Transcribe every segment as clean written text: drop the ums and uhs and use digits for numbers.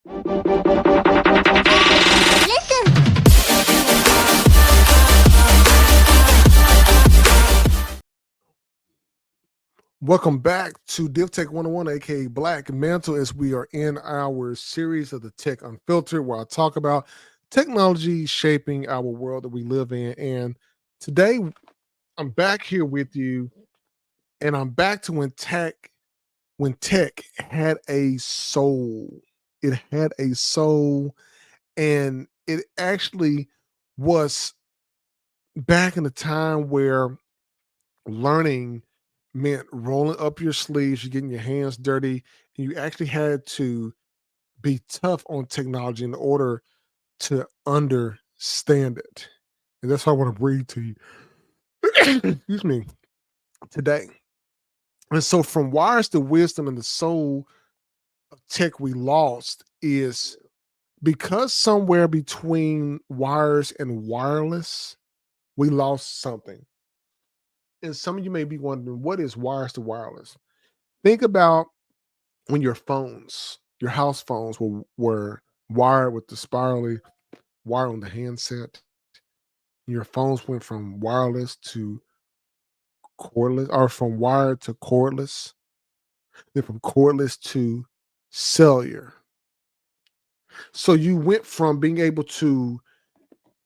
Listen. Welcome back to DivTech 101, aka Black Mantle, as we are in our series of the Tech Unfiltered, where I talk about technology shaping our world that we live in. And today I'm back here with you, and I'm back to when tech had a soul. It had a soul, and it actually was back in the time where learning meant rolling up your sleeves, you're getting your hands dirty, and you actually had to be tough on technology in order to understand it. And that's what I want to bring to you. Excuse me, today. And so, from wires to wisdom and the soul of tech we lost is because somewhere between wires and wireless, we lost something. And some of you may be wondering, what is wires to wireless? Think about when your house phones were wired with the spirally wire on the handset. Your phones went from wireless to cordless, or from wired to cordless, then from cordless to cellular. So you went from being able to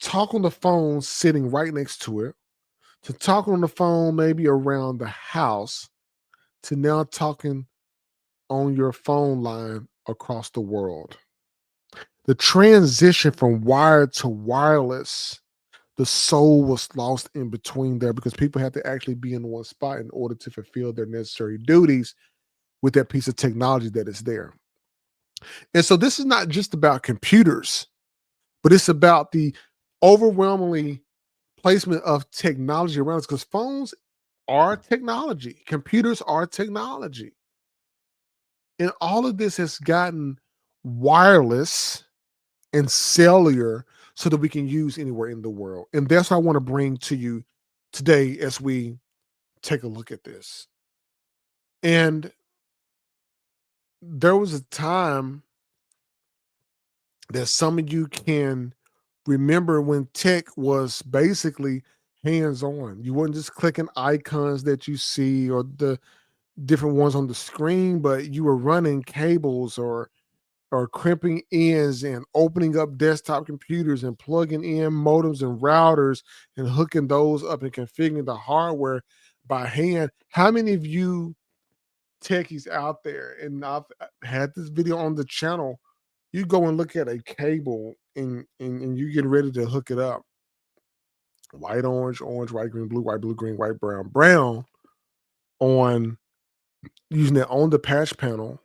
talk on the phone sitting right next to it, to talking on the phone maybe around the house, to now talking on your phone line across the world. The transition from wired to wireless, the soul was lost in between there because people had to actually be in one spot in order to fulfill their necessary duties with that piece of technology that is there. And so this is not just about computers, but it's about the overwhelmingly placement of technology around us, because phones are technology, computers are technology. And all of this has gotten wireless and cellular so that we can use anywhere in the world. And that's what I want to bring to you today as we take a look at this. And there was a time that some of you can remember when tech was basically hands on. You weren't just clicking icons that you see or the different ones on the screen, but you were running cables or crimping ends and opening up desktop computers and plugging in modems and routers and hooking those up and configuring the hardware by hand. How many of you techies out there, and I've had this video on the channel, you go and look at a cable and you get ready to hook it up. White, orange, orange, white, green, blue, green, white, brown, brown on using it on the patch panel,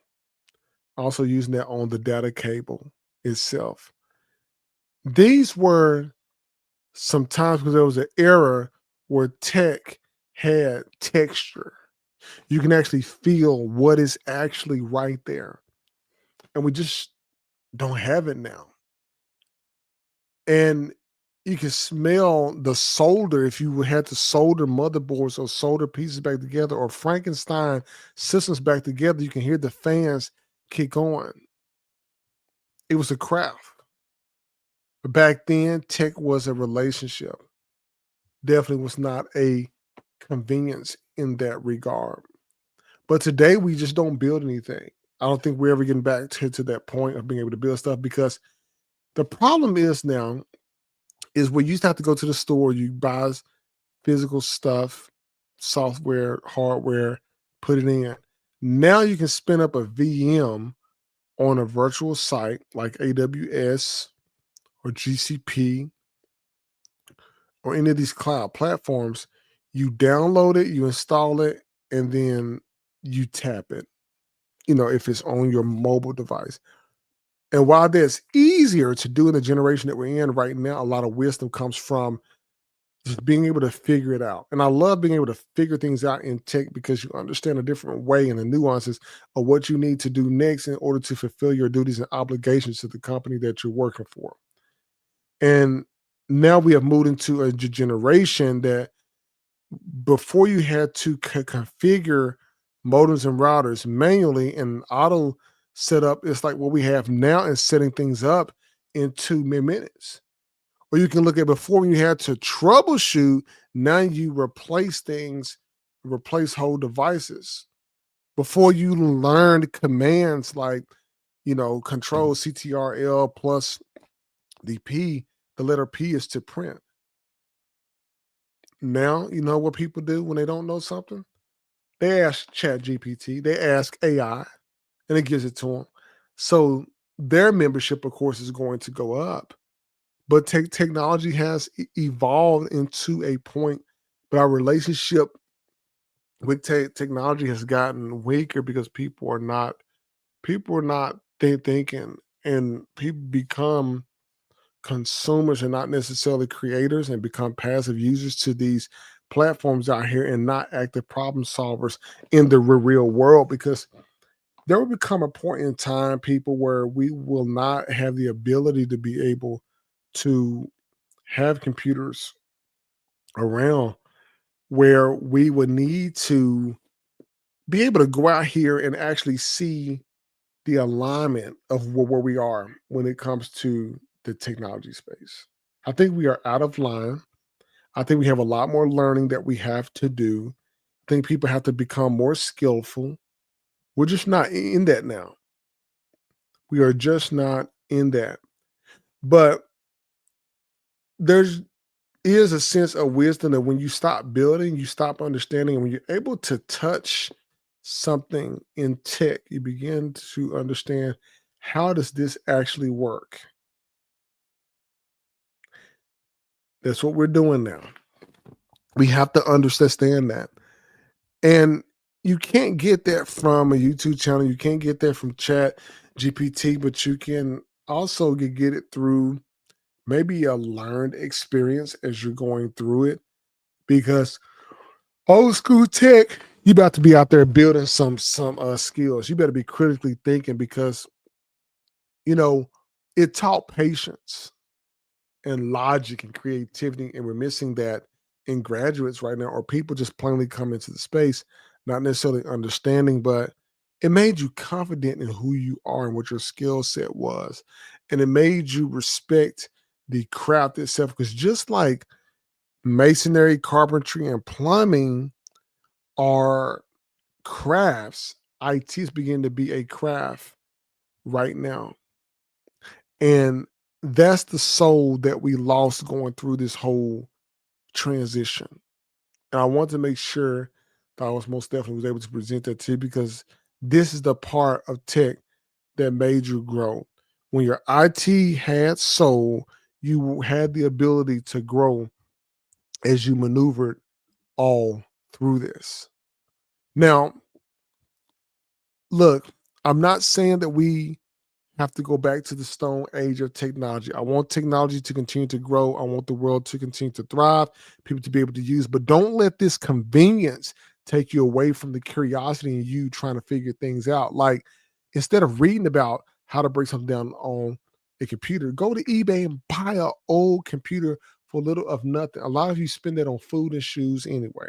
also using that on the data cable itself. These were sometimes because there was an era where tech had texture. You can actually feel what is actually right there. And we just don't have it now. And you can smell the solder if you had to solder motherboards or solder pieces back together or Frankenstein systems back together. You can hear the fans kick on. It was a craft. But back then, tech was a relationship. Definitely was not a convenience in that regard. But today, we just don't build anything. I don't think we're ever getting back to that point of being able to build stuff, because the problem is now is we used to have to go to the store, you buy physical stuff, software, hardware, put it in. Now you can spin up a VM on a virtual site like AWS or GCP or any of these cloud platforms. You download it, you install it, and then you tap it, if it's on your mobile device. And while that's easier to do in the generation that we're in right now, a lot of wisdom comes from just being able to figure it out. And I love being able to figure things out in tech because you understand a different way and the nuances of what you need to do next in order to fulfill your duties and obligations to the company that you're working for. And now we have moved into a generation that before you had to configure modems and routers manually and auto set up. It's like what we have now and setting things up in 2 minutes. Or you can look at before when you had to troubleshoot, now you replace things, replace whole devices. Before you learned commands like, control CTRL plus the P, the letter P is to print. Now, you know what people do when they don't know something? They ask Chat GPT, they ask AI, and it gives it to them. So their membership, of course, is going to go up. But technology has evolved into a point, but our relationship with technology has gotten weaker because people are not thinking, and people become consumers and not necessarily creators, and become passive users to these platforms out here and not active problem solvers in the real world, because there will become a point in time, people, where we will not have the ability to be able to have computers around, where we would need to be able to go out here and actually see the alignment of where we are when it comes to the technology space. I think we are out of line. I think we have a lot more learning that we have to do. I think people have to become more skillful. We're just not in that now. We are just not in that. But there's is a sense of wisdom that when you stop building, you stop understanding, and when you're able to touch something in tech, you begin to understand, how does this actually work? That's what we're doing now. We have to understand that. And you can't get that from a YouTube channel. You can't get that from Chat GPT, but you can also get it through maybe a learned experience as you're going through it. Because old school tech, you about to be out there building some skills. You better be critically thinking, because you know it taught patience and logic and creativity, and we're missing that in graduates right now, or people just plainly come into the space not necessarily understanding, but it made you confident in who you are and what your skill set was, and it made you respect the craft itself. Because just like masonry, carpentry, and plumbing are crafts, IT is beginning to be a craft right now. And that's the soul that we lost going through this whole transition. And I want to make sure that I was most definitely was able to present that to you, because this is the part of tech that made you grow. When your IT had soul, you had the ability to grow as you maneuvered all through this. Now, look, I'm not saying that we have to go back to the stone age of technology. I want technology to continue to grow. I want the world to continue to thrive, people to be able to use, but don't let this convenience take you away from the curiosity and you trying to figure things out. Like, instead of reading about how to break something down on a computer, go to eBay and buy an old computer for little of nothing. A lot of you spend that on food and shoes anyway.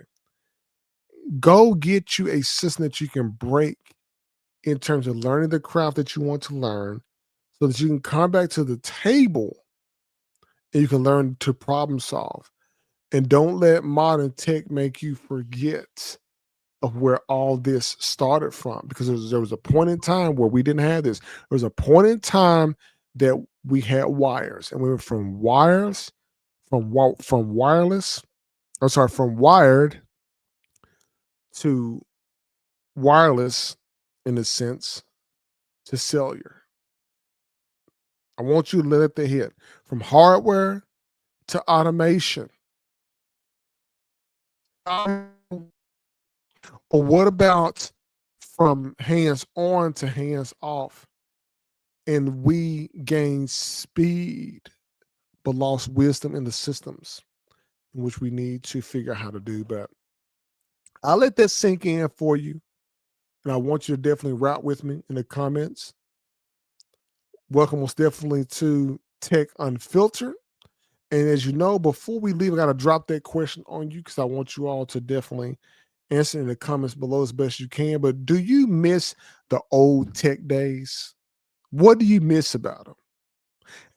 Go get you a system that you can break in terms of learning the craft that you want to learn, so that you can come back to the table and you can learn to problem solve. And don't let modern tech make you forget of where all this started from, because there was a point in time where we didn't have this. There was a point in time that we had wires, and we went from wires, from wireless, I'm sorry, from wired to wireless, in a sense, to cellular. I want you to let it hit from hardware to automation. Or what about from hands on to hands off? And we gain speed, but lost wisdom in the systems in which we need to figure out how to do. But I'll let that sink in for you. And I want you to definitely route with me in the comments. Welcome most definitely to Tech Unfiltered. And as you know, before we leave, I got to drop that question on you, because I want you all to definitely Answer in the comments below as best you can. But do you miss the old tech days? What do you miss about them?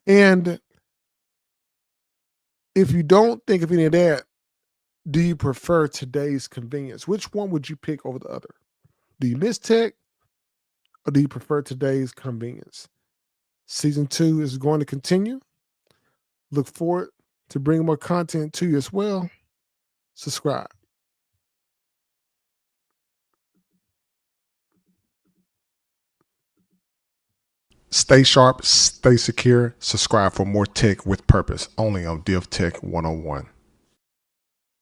And if you don't think of any of that, do you prefer today's convenience? Which one would you pick over the other? Do you miss tech or do you prefer today's convenience? Season 2 is going to continue. Look forward to bringing more content to you as well. Subscribe. Stay sharp, stay secure, subscribe for more tech with purpose only on Div Tech 101.